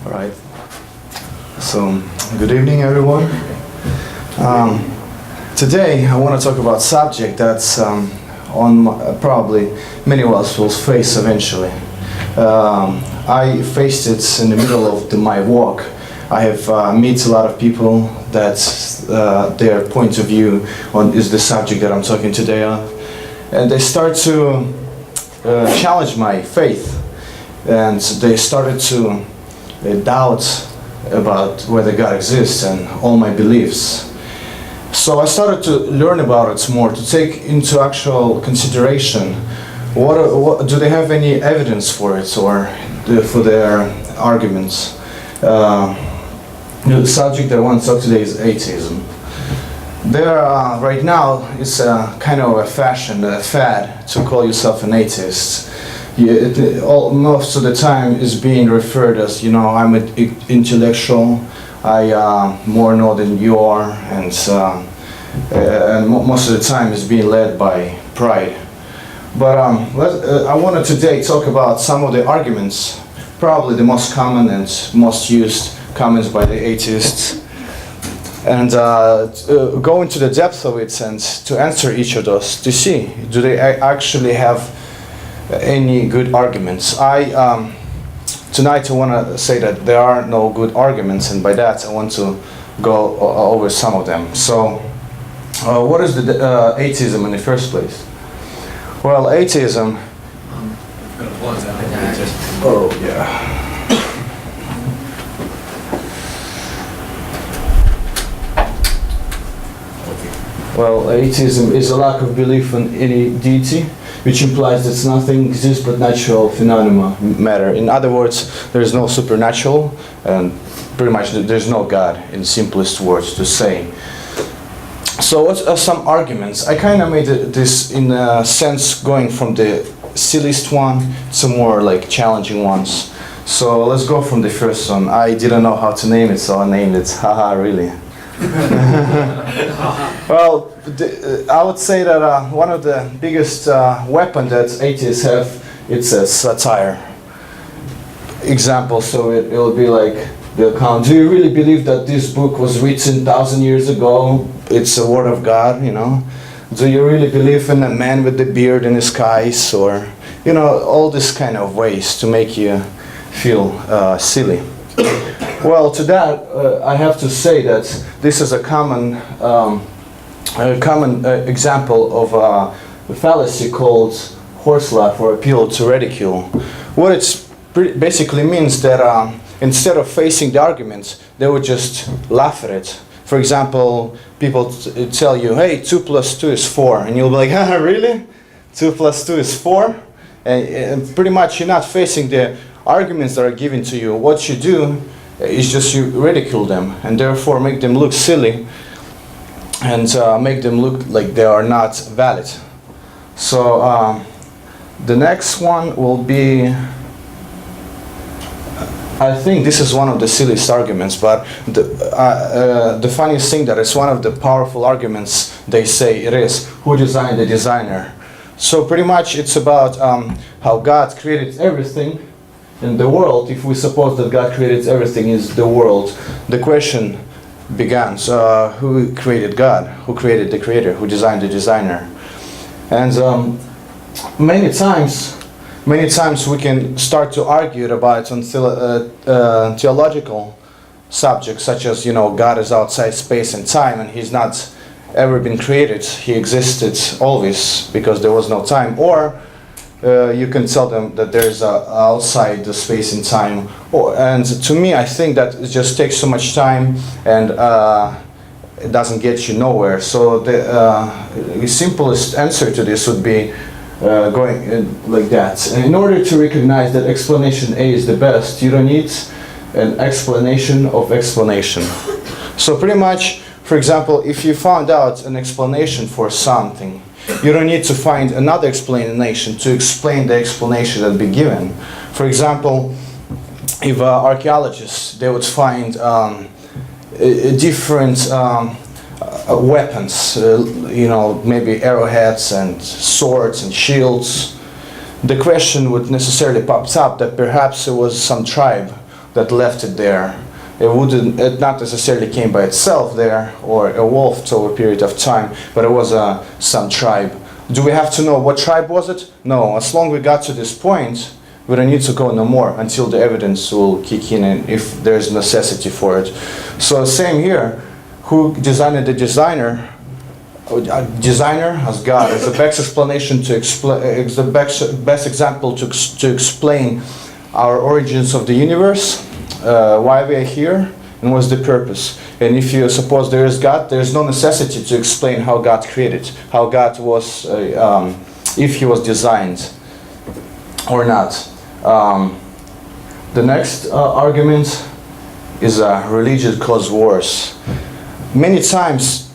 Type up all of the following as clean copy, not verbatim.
All right. So, good evening, everyone. Today, I want to talk about a subject that's probably many of us will face eventually. I faced it in the middle of my walk. I have met a lot of people that their point of view on is the subject that I'm talking today on, and they start to challenge my faith, and they started to doubt about whether God exists and all my beliefs. So I started to learn about it more, to take into actual consideration what do they have any evidence for it or for their arguments. The subject that I want to talk today is atheism. Right now it's kind of a fashion, a fad to call yourself an atheist. Most of the time is being referred as, I'm an intellectual, I more know than you are, and most of the time is being led by pride. But I wanted today totalk about some of the arguments, probably the most common and most used comments by the atheists, and go into the depth of it and to answer each of those, to see, do they actually have any good arguments. Tonight I want to say that there are no good arguments, and by that I want to go over some of them. So, what is the atheism in the first place? Well, atheism. Oh yeah. Well, atheism is a lack of belief in any deity, which implies that nothing exists but natural phenomena matter. In other words, there is no supernatural, and pretty much there's no God, in simplest words to say. So what are some arguments? I kind of made this in a sense going from the silliest one to more like challenging ones. So let's go from the first one. I didn't know how to name it, so I named it. Haha, really. Well, I would say that one of the biggest weapon that atheists have, it's a satire. Example, so it will be like, they'll come, do you really believe that this book was written 1,000 years ago? It's a word of God, Do you really believe in a man with the beard in his skies? Or, all this kind of ways to make you feel silly. Well, to that, I have to say that this is a common example of a fallacy called horse laugh or appeal to ridicule. What it basically means that instead of facing the argument, they would just laugh at it. For example, people tell you, hey, 2 plus 2 is 4, and you'll be like, haha, really? 2 plus 2 is 4? And pretty much you're not facing the arguments that are given to you. What you do is just you ridicule them, and therefore make them look silly, and make them look like they are not valid. So the next one will be, I think this is one of the silliest arguments, but the funniest thing that it's one of the powerful arguments they say it is, who designed the designer? So pretty much it's about how God created everything in the world. If we suppose that God created everything is the world, the question begins, who created God? Who created the creator? Who designed the designer? And many times we can start to argue about on theological subjects, such as, God is outside space and time, and he's not ever been created. He existed always because there was no time. Or you can tell them that there's outside the space and time. And to me, I think that it just takes so much time, and it doesn't get you nowhere. So the simplest answer to this would be going like that. And in order to recognize that explanation A is the best, you don't need an explanation of explanation. So pretty much, for example, if you found out an explanation for something, you don't need to find another explanation to explain the explanation that be given. For example, if archaeologists, they would find different weapons, maybe arrowheads and swords and shields, the question would necessarily pop up that perhaps it was some tribe that left it there. It not necessarily came by itself there or evolved over a period of time, but it was some tribe. Do we have to know what tribe was it? No, as long as we got to this point, we don't need to go no more until the evidence will kick in and if there's necessity for it. So same here, who designed the designer? Designer as God is the best explanation to explain, is the best example to explain our origins of the universe, why we are here, and what's the purpose. And if you suppose there is God, there is no necessity to explain how God created, how God was, if He was designed or not. The next argument is religion cause wars. Many times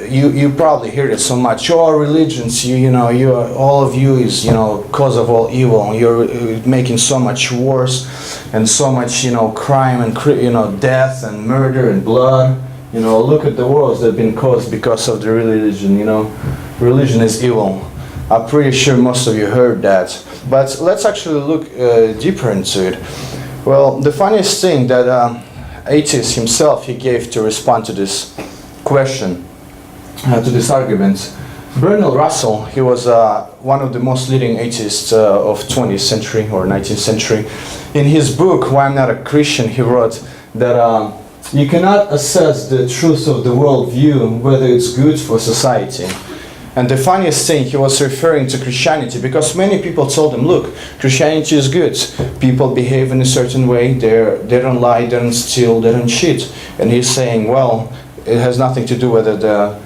you probably hear it so much. Your religions, all of you is cause of all evil. You're making so much wars and so much crime and death and murder and blood. Look at the wars that have been caused because of the religion. Religion is evil. I'm pretty sure most of you heard that. But let's actually look deeper into it. Well, the funniest thing that atheist himself he gave to respond to this question, to this argument. Bernard Russell, he was one of the most leading atheists of 20th century or 19th century. In his book, Why I'm Not a Christian, he wrote that you cannot assess the truth of the worldview, whether it's good for society. And the funniest thing, he was referring to Christianity because many people told him, look, Christianity is good. People behave in a certain way. They don't lie, they don't steal, they don't cheat. And he's saying, well, it has nothing to do whether the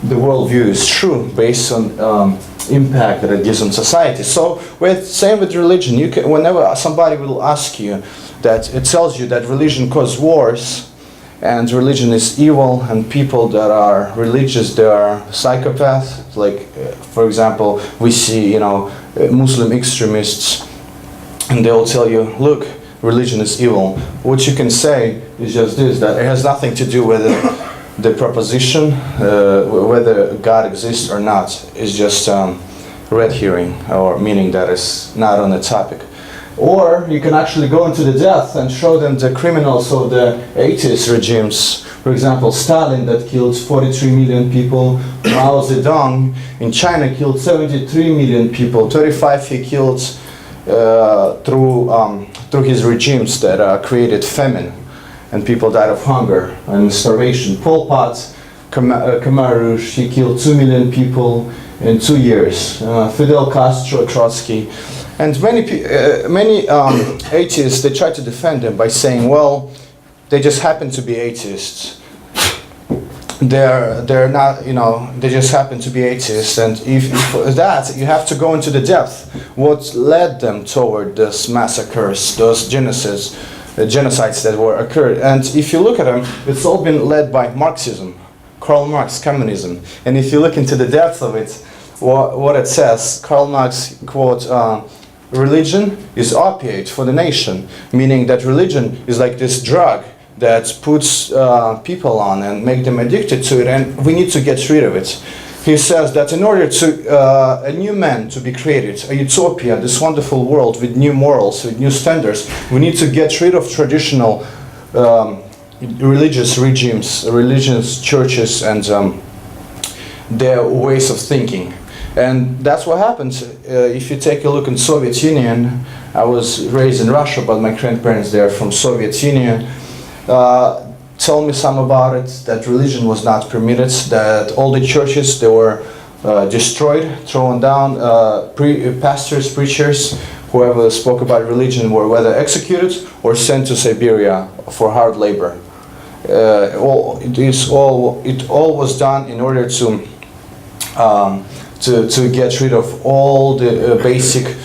worldview is true based on impact that it gives on society. So same with religion. Whenever somebody will ask you that, it tells you that religion causes wars, and religion is evil, and people that are religious, they are psychopaths. Like, for example, we see, Muslim extremists, and they'll tell you, look, religion is evil. What you can say is just this, that it has nothing to do with the proposition, whether God exists or not. It's just red herring, or meaning that it's not on the topic. Or you can actually go into the depth and show them the criminals of the atheist regimes. For example, Stalin that killed 43 million people, Mao Zedong in China killed 73 million people, 35 he killed through his regimes that created famine, and people died of hunger and starvation. Pol Pot, Khmer Rouge, he killed 2 million people in 2 years. Fidel Castro, Trotsky. And many atheists, they try to defend them by saying, well, they just happen to be atheists. They're not, they just happen to be atheists. And if that, you have to go into the depth. What led them toward those massacres, those genocides that were occurred. And if you look at them, it's all been led by Marxism, Karl Marx, communism. And if you look into the depth of it, what it says, Karl Marx, quote, religion is opiate for the nation, meaning that religion is like this drug that puts people on and make them addicted to it, and we need to get rid of it. He says that in order to a new man to be created, a utopia, this wonderful world with new morals, with new standards, we need to get rid of traditional religious regimes, religious churches, and their ways of thinking. And that's what happens. If you take a look in Soviet Union, I was raised in Russia, but my grandparents, they're from Soviet Union. Tell me some about it, that religion was not permitted, that all the churches, they were destroyed, thrown down, pastors, preachers, whoever spoke about religion were whether executed or sent to Siberia for hard labor. It all was done in order to get rid of all the basic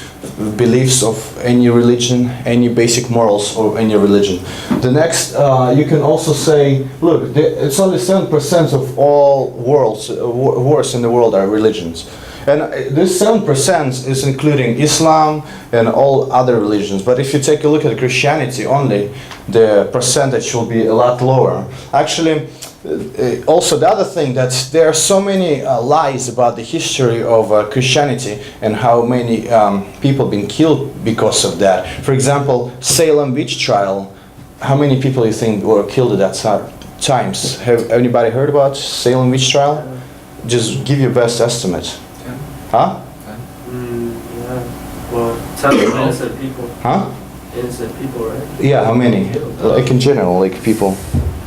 beliefs of any religion, any basic morals of any religion. The next, you can also say, look, it's only 7% of all wars in the world are religions. And this 7% is including Islam and all other religions. But if you take a look at Christianity only, the percentage will be a lot lower. Actually, also the other thing that there are so many lies about the history of Christianity and how many people been killed because of that. For example, Salem witch trial. How many people you think were killed at that times? Have anybody heard about Salem witch trial? Just give your best estimate. Huh? Yeah. Well, 10 innocent people. Huh? Innocent people, right? Yeah, how many? Like in general, like people.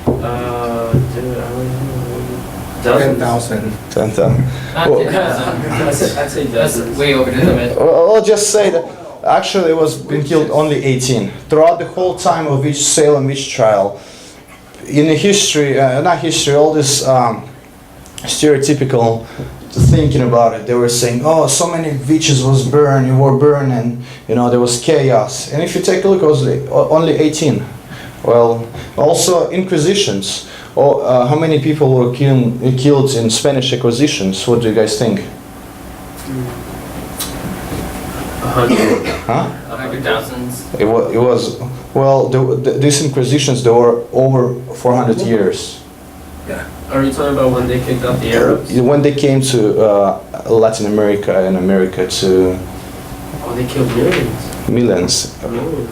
Dude, I don't know. Dozens. 10,000. Not Well, 10,000. I'd say That's dozens. way over the limit. I'll just say that actually it was been killed only 18. Throughout the whole time of each Salem witch trial, in the history, not history, all this stereotypical thinking about it, they were saying, oh, so many witches were burned and, you know, there was chaos. And if you take a look, it was only 18. Well, also Inquisitions. How many people were killed in Spanish Inquisitions? What do you guys think? 100. Huh? 100,000s. It was well, these Inquisitions, they were over 400 years. Are you talking about when they kicked out the Arabs? When they came to Latin America and America to Oh, they killed millions. millions. Millions.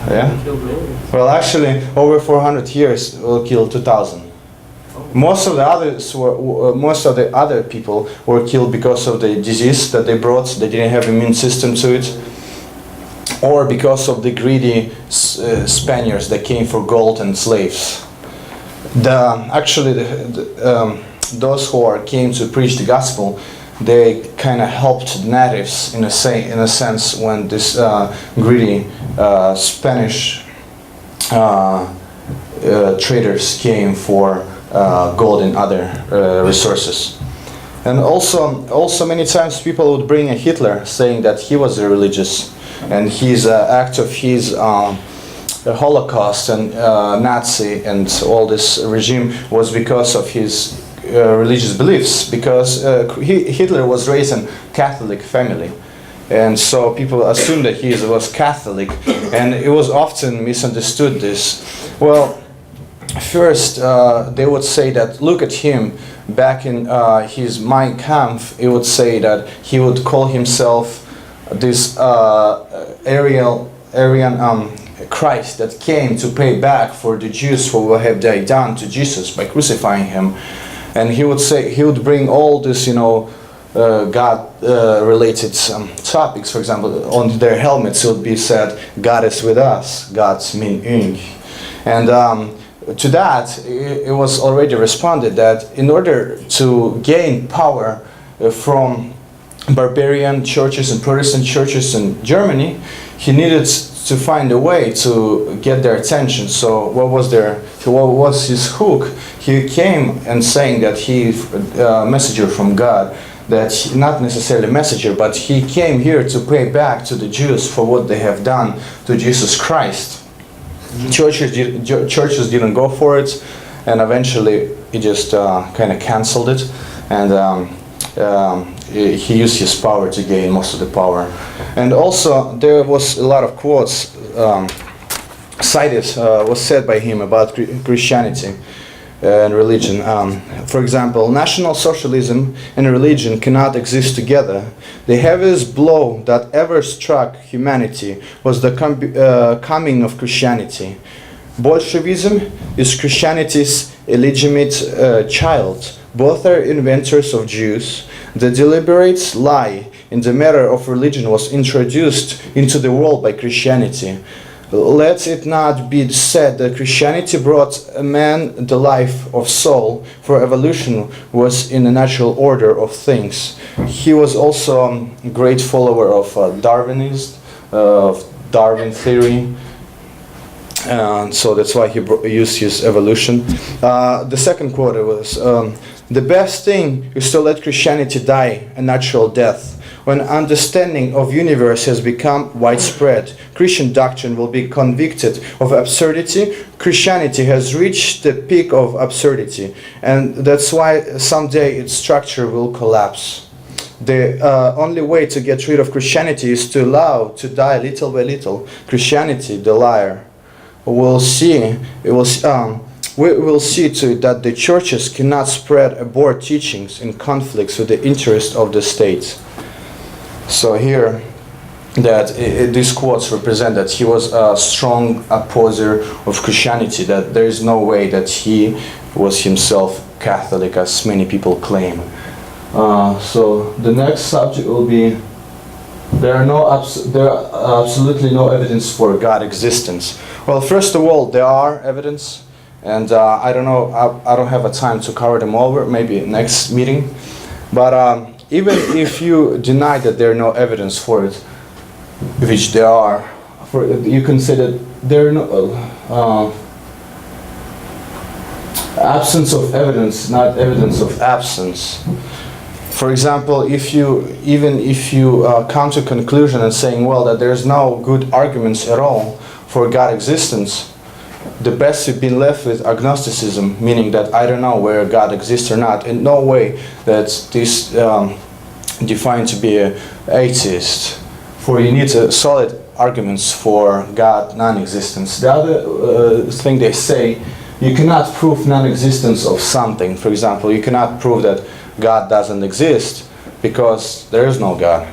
Yeah? They killed millions. Well, actually, over 400 years, will kill 2,000. Most of the other people were killed because of the disease that they brought. They didn't have immune system to it, or because of the greedy Spaniards that came for gold and slaves. Those who came to preach the gospel, they kind of helped natives in a sense when this greedy Spanish traders came for gold and other resources. And also many times people would bring a Hitler saying that he was a religious, and his act of his Holocaust and Nazi and all this regime was because of his religious beliefs, because Hitler was raised in Catholic family, and so people assumed that he was Catholic, and it was often misunderstood this. Well, first they would say that look at him back in his Mein Kampf. It would say that he would call himself this Aryan Christ that came to pay back for the Jews for what have they done to Jesus by crucifying him. And he would bring all this, God related topics. For example, on their helmets it would be said, God is with us, God's min ung. And to that it was already responded that in order to gain power from barbarian churches and Protestant churches in Germany, he needed to find a way to get their attention. So what was his hook? He came and saying that he's a messenger from God, that not necessarily a messenger, but he came here to pay back to the Jews for what they have done to Jesus Christ. Churches didn't go for it, and eventually he just kind of canceled it, and he used his power to gain most of the power. And also there was a lot of quotes was said by him about Christianity and religion. For example, National Socialism and religion cannot exist together. The heaviest blow that ever struck humanity was the coming of Christianity. Bolshevism is Christianity's illegitimate child. Both are inventors of Jews. The deliberate lie in the matter of religion was introduced into the world by Christianity. Let it not be said that Christianity brought a man the life of soul, for evolution was in the natural order of things. He was also a great follower of Darwinism, of Darwin theory, and so that's why he used his evolution. The second quote was, the best thing is to let Christianity die a natural death. When understanding of universe has become widespread, Christian doctrine will be convicted of absurdity. Christianity has reached the peak of absurdity, and that's why someday its structure will collapse. The only way to get rid of Christianity is to allow to die little by little. Christianity, the liar, will see. we will see to it that the churches cannot spread abhorrent teachings in conflicts with the interest of the state. So here, that these quotes represent that he was a strong opposer of Christianity, that there is no way that he was himself Catholic, as many people claim. So the next subject will be, there are absolutely no evidence for God existence. Well, first of all, there are evidence, and I don't know, I don't have a time to cover them over, maybe next meeting. But even if you deny that there are no evidence for it, which there are, you can say that there are no absence of evidence, not evidence of absence. For example, if you come to a conclusion and saying, well, that there's no good arguments at all for God existence, the best you've been left with agnosticism, meaning that I don't know where God exists or not. In no way that this defined to be an atheist. For you need solid arguments for God non-existence. The other thing they say, you cannot prove non-existence of something. For example, you cannot prove that God doesn't exist because there is no God.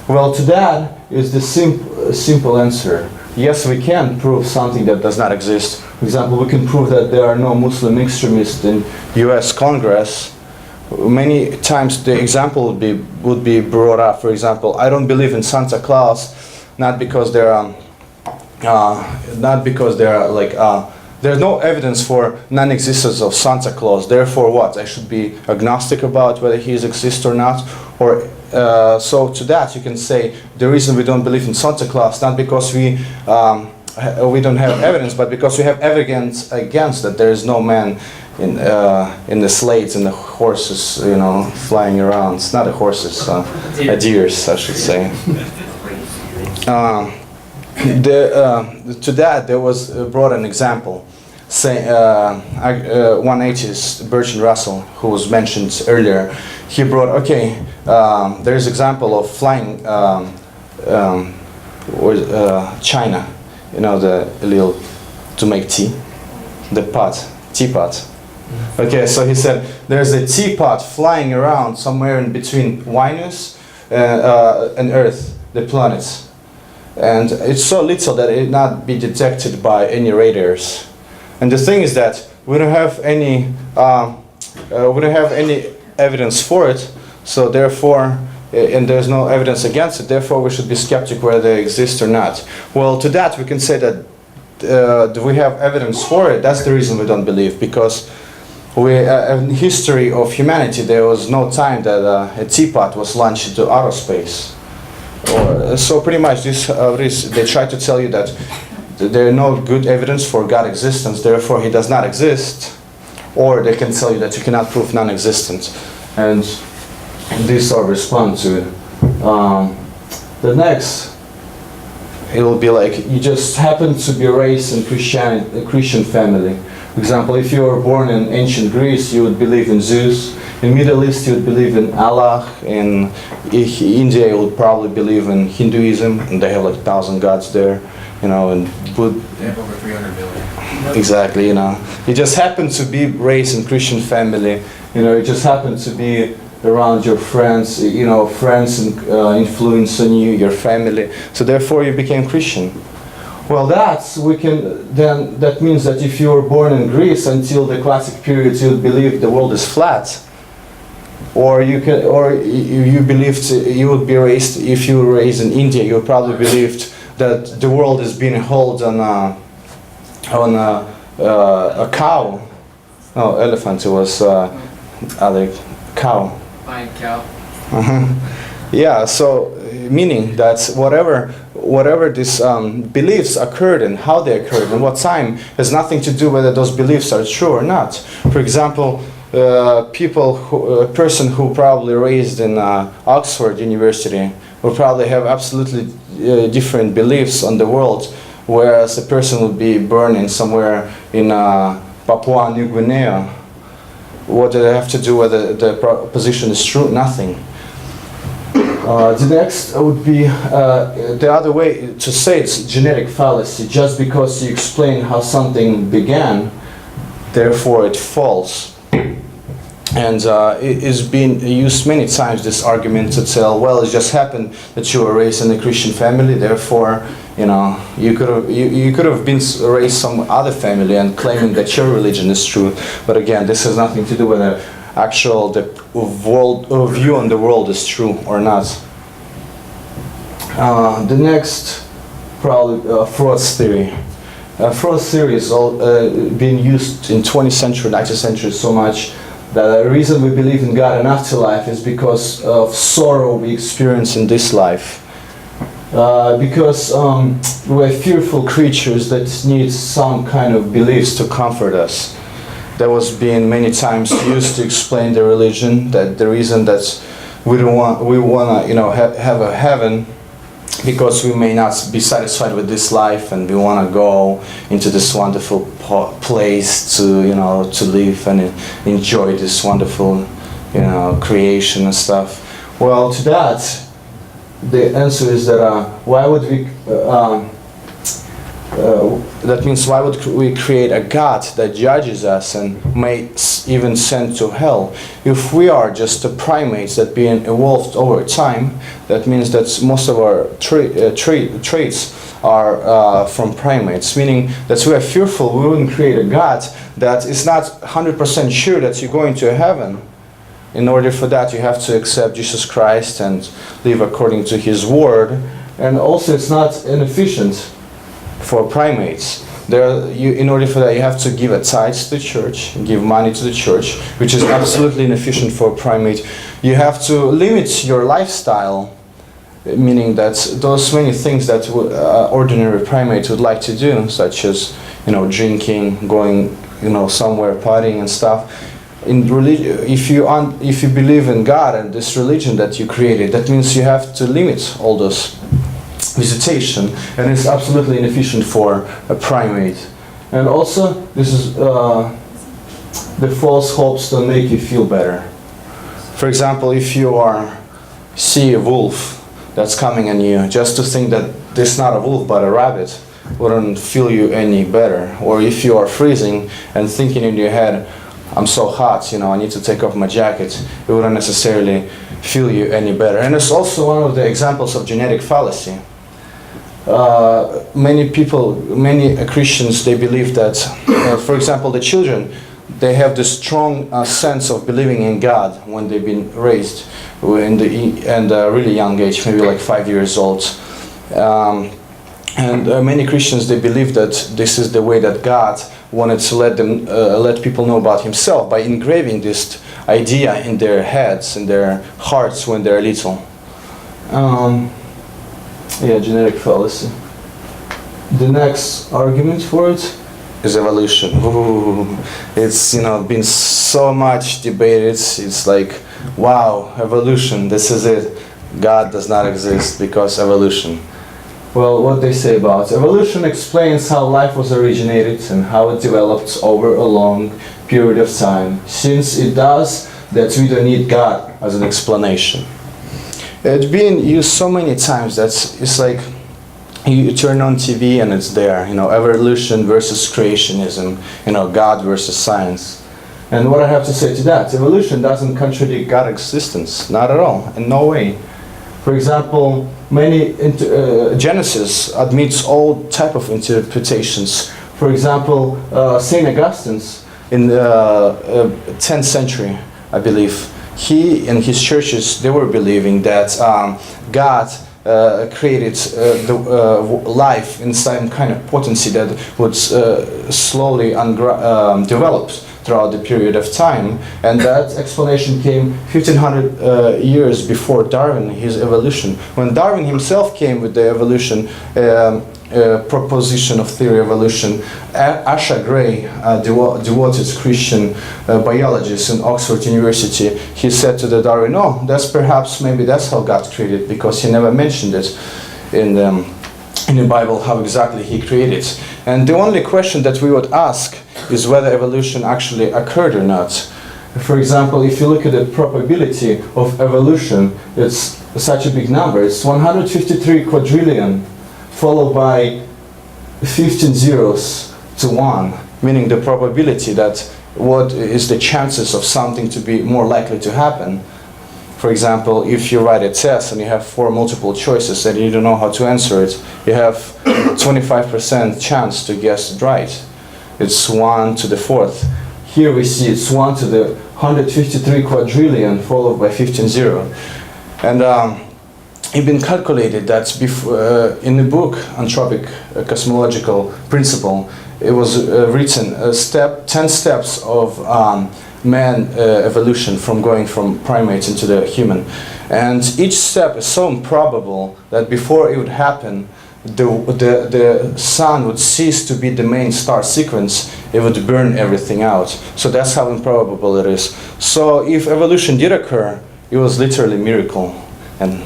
Well, to that is the simple answer. Yes, we can prove something that does not exist. For example, we can prove that there are no Muslim extremists in U.S. Congress. Many times the example would be brought up. For example, I don't believe in Santa Claus, not because there are there's no evidence for non-existence of Santa Claus. Therefore, what? I should be agnostic about whether he exists or not. Or so to that you can say the reason we don't believe in Santa Claus, not because we don't have evidence, but because we have evidence against that there is no man in the sleighs and the horses, flying around. It's not the horses, deers, I should say. To that there was brought an example. Say one atheist, Bertrand Russell, who was mentioned earlier, he brought, there's example of flying China, the little to make tea, the teapot. Okay, so he said there's a teapot flying around somewhere in between Venus and Earth, the planets, and it's so little that it not be detected by any radars. And the thing is that we don't have any evidence for it, so therefore, and there's no evidence against it. Therefore, we should be skeptic whether they exist or not. Well, to that we can say that do we have evidence for it? That's the reason we don't believe, because in history of humanity, there was no time that a teapot was launched into outer space. So pretty much they try to tell you that there are no good evidence for God existence, therefore he does not exist, or they can tell you that you cannot prove non-existence. And this I'll respond to. The next, it will be like you just happen to be raised in a Christian family. For example, if you were born in ancient Greece, you would believe in Zeus. In Middle East, you would believe in Allah. In India, you would probably believe in Hinduism, and they have like 1,000 gods there, and They have over 300 billion. Exactly, You just happen to be raised in Christian family. You just happen to be around your friends. Friends influence on you, your family. So therefore, you became Christian. Well, that means that if you were born in Greece until the classic period, you would believe the world is flat. Or you believed you would be raised, if you were raised in India, you probably believed that the world is being held on a cow. No, elephant. It was other cow. Fine cow. Yeah. So meaning that whatever these beliefs occurred and how they occurred and what time has nothing to do whether those beliefs are true or not. For example, a person who probably raised in Oxford University will probably have absolutely different beliefs on the world, whereas a person would be born in somewhere in Papua New Guinea. What do they have to do whether the position is true? Nothing. The next would be the other way to say it's genetic fallacy. Just because you explain how something began, therefore it falls. And it is being used many times, this argument, to tell, well, it just happened that you were raised in a Christian family, therefore, you know, you could have been raised some other family and claiming that your religion is true. But again, this has nothing to do with the actual view on the world is true or not. The next, probably Freud's theory. Freud's theory is being used in 20th century, 19th century so much that the reason we believe in God and afterlife is because of sorrow we experience in this life. Because we're fearful creatures that need some kind of beliefs to comfort us. That was being many times used to explain the religion, that the reason that we want to have a heaven because we may not be satisfied with this life and we want to go into this wonderful place to live and enjoy this wonderful creation and stuff. Well, to that the answer is that why would we that means why would we create a God that judges us and may even send to hell? If we are just the primates that being evolved over time, that means that most of our traits are from primates, meaning that we are fearful we wouldn't create a God that is not 100% sure that you're going to heaven. In order for that, you have to accept Jesus Christ and live according to His word. And also, it's not inefficient for primates. In order for that, you have to give a tithe to the church, give money to the church, which is absolutely inefficient for a primate. You have to limit your lifestyle, meaning that those many things that ordinary primate would like to do, such as drinking, going somewhere partying and stuff. In religion, if you believe in God and this religion that you created, that means you have to limit all those visitation, and it's absolutely inefficient for a primate. And also, this is the false hopes to make you feel better. For example, if you see a wolf that's coming on you, just to think that this is not a wolf but a rabbit wouldn't feel you any better. Or if you are freezing and thinking in your head, I'm so hot, I need to take off my jacket, it wouldn't necessarily feel you any better. And it's also one of the examples of genetic fallacy. Many Christians, they believe that, for example, the children, they have this strong sense of believing in God when they've been raised in a really young age, maybe like 5 years old. And many Christians, they believe that this is the way that God wanted to let people know about Himself by engraving this idea in their heads, in their hearts when they're little. Genetic fallacy. The next argument for it is evolution. Ooh, it's been so much debated. It's like, wow, evolution. This is it. God does not exist because evolution. Well, what they say about evolution explains how life was originated and how it developed over a long period of time. Since it does, that we don't need God as an explanation. It's been used so many times that it's like you turn on TV and it's there. Evolution versus creationism. God versus science. And what I have to say to that, evolution doesn't contradict God's existence, not at all, in no way. For example, Genesis admits all type of interpretations. For example, Saint Augustine in the 10th century, I believe, he and his churches, they were believing that God created life in some kind of potency that would slowly develop throughout the period of time, and that explanation came 1500 years before Darwin, his evolution. When Darwin himself came with the evolution proposition of theory of evolution, Asha Gray, devoted Christian biologist in Oxford University, he said to the Darwin, "Oh, maybe that's how God created, because he never mentioned it in the Bible how exactly he created." And the only question that we would ask is whether evolution actually occurred or not. For example, if you look at the probability of evolution, it's such a big number. It's 153 quadrillion, followed by 15 zeros to 1. meaning the probability that what is the chances of something to be more likely to happen. For example, if you write a test and you have 4 multiple choices and you don't know how to answer it, you have 25% chance to guess it right. It's 1 to the 4th. Here we see it's 1 to the 153 quadrillion followed by 15 zero. And it's been calculated that in the book Anthropic Cosmological Principle, it was written 10 steps of man evolution from going from primates into the human. And each step is so improbable that before it would happen, the sun would cease to be the main star sequence. It would burn everything out. So that's how improbable it is. So if evolution did occur, it was literally a miracle, and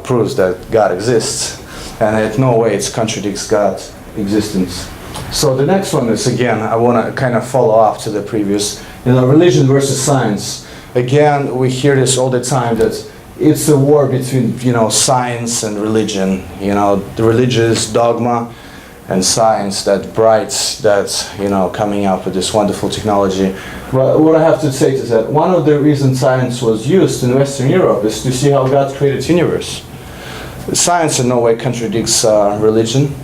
proves that God exists, and in no way it contradicts God's existence. So the next one is, again, I want to kind of follow up to the previous, religion versus science. Again, we hear this all the time, that it's a war between, science and religion. The religious dogma and science, that coming up with this wonderful technology. But what I have to say is that one of the reasons science was used in Western Europe is to see how God created the universe. Science in no way contradicts religion.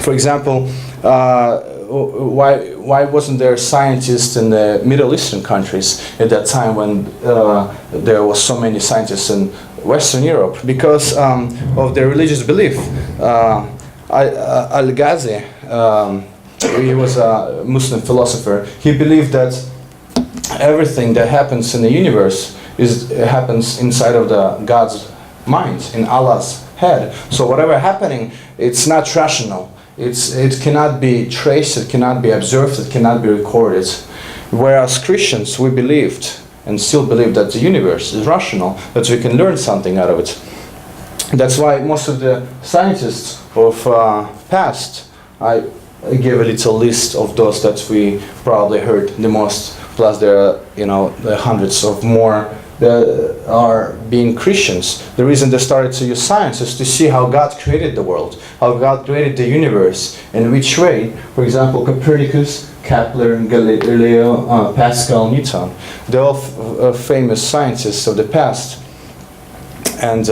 For example, why wasn't there scientists in the Middle Eastern countries at that time when there was so many scientists in Western Europe? Because of their religious belief. Al-Ghazi, he was a Muslim philosopher. He believed that everything that happens in the universe happens inside of God's mind, in Allah's head. So whatever happening, it's not rational. It cannot be traced, it cannot be observed, it cannot be recorded. Whereas Christians, we believed and still believe that the universe is rational, that we can learn something out of it. That's why most of the scientists of past, I gave a little list of those that we probably heard the most, plus there are, the hundreds of more that are being Christians. The reason they started to use science is to see how God created the world, how God created the universe, in which way. For example, Copernicus, Kepler, Galileo, Pascal, Newton. They're all famous scientists of the past. And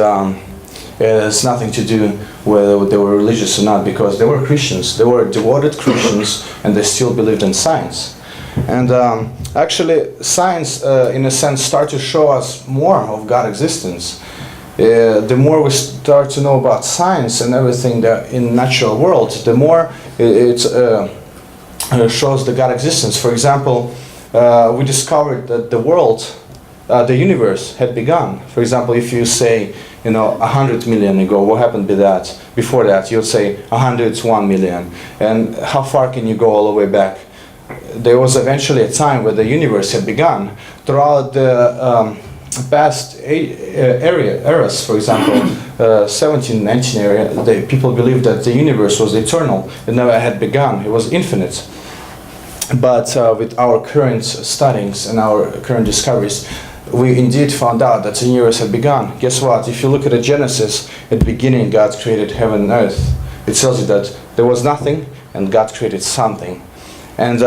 it has nothing to do whether they were religious or not, because they were Christians. They were devoted Christians, and they still believed in science. And actually, science, in a sense, starts to show us more of God's existence. The more we start to know about science and everything that in natural world, the more it shows the God existence. For example, we discovered that the world, the universe, had begun. For example, if you say, 100 million ago, what happened to that? Before that, you'll say 101 million. And how far can you go all the way back? There was eventually a time where the universe had begun. Throughout the past eras, for example, 17, 19 area, people believed that the universe was eternal. It never had begun. It was infinite. But with our current studies and our current discoveries, we indeed found out that the universe had begun. Guess what? If you look at the Genesis, at the beginning God created heaven and earth. It tells you that there was nothing and God created something. And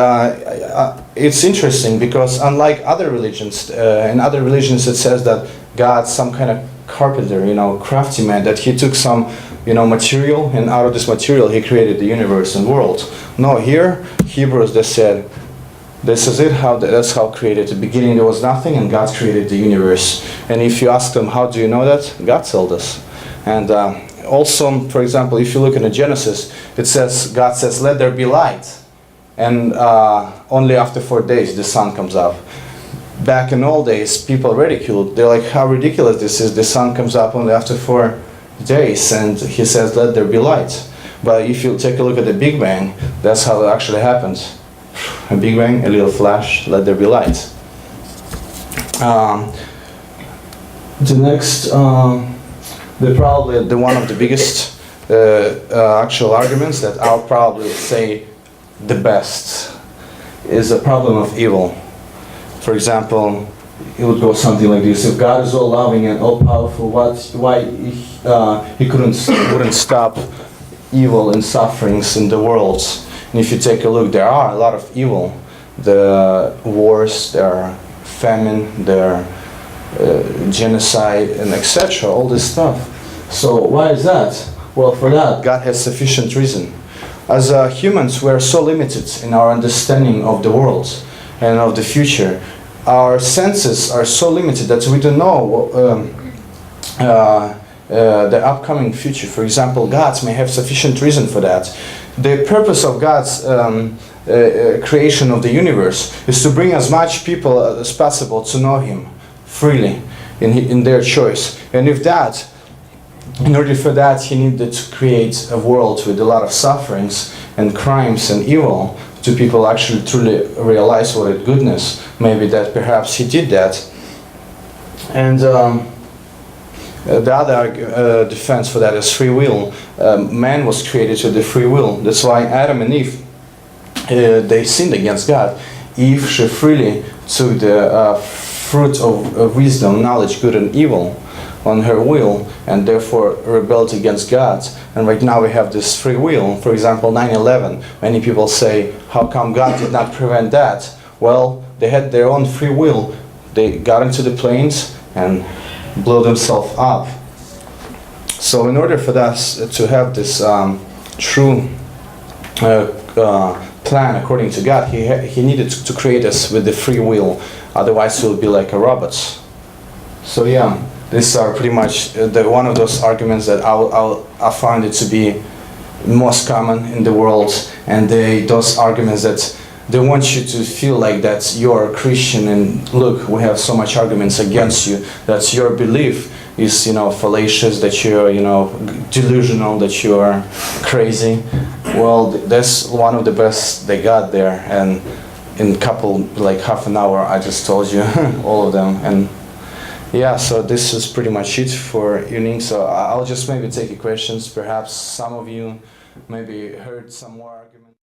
it's interesting because unlike other religions, in other religions it says that God's some kind of carpenter, crafty man, that he took some, material, and out of this material he created the universe and world. No, here, Hebrews, they said, this is it, that's how created. At the beginning there was nothing and God created the universe. And if you ask them, how do you know that? God told us. And also, for example, if you look in the Genesis, it says, God says, let there be light. And only after 4 days the sun comes up. Back in old days, people ridiculed. They're like, how ridiculous this is. The sun comes up only after 4 days. And he says, let there be light. But if you take a look at the Big Bang, that's how it actually happened. A Big Bang, a little flash, let there be light. The next, probably one of the biggest actual arguments that I'll probably say the best is a problem of evil. For example, it would go something like this: if God is all loving and all powerful, why he wouldn't stop evil and sufferings in the world? And if you take a look, there are a lot of evil. The wars, there are famine, there are genocide, and etc. All this stuff. So why is that? Well, for that, God has sufficient reason. As humans, we are so limited in our understanding of the world and of the future. Our senses are so limited that we don't know the upcoming future. For example, God may have sufficient reason for that. The purpose of God's creation of the universe is to bring as much people as possible to know Him freely in their choice. And if that, in order for that, He needed to create a world with a lot of sufferings and crimes and evil to people actually truly realize what is goodness. Maybe that perhaps He did that. And the other defense for that is free will. Man was created with the free will. That's why Adam and Eve, they sinned against God. Eve, she freely took the fruit of wisdom, knowledge, good and evil on her will, and therefore rebelled against God. And right now we have this free will. For example, 9/11, many people say, how come God did not prevent that? Well, they had their own free will. They got into the planes and blew themselves up. So in order for us to have this true plan according to God, He needed to create us with the free will. Otherwise we'll be like a robots. So yeah, these are pretty much one of those arguments that I find it to be most common in the world, and those arguments that they want you to feel like that you're a Christian, and look, we have so much arguments against you, that your belief is, fallacious, that you're, delusional, that you are crazy. Well, that's one of the best they got there, and in half an hour, I just told you all of them. And yeah, so this is pretty much it for evening. So I'll just maybe take your questions. Perhaps some of you maybe heard some more arguments.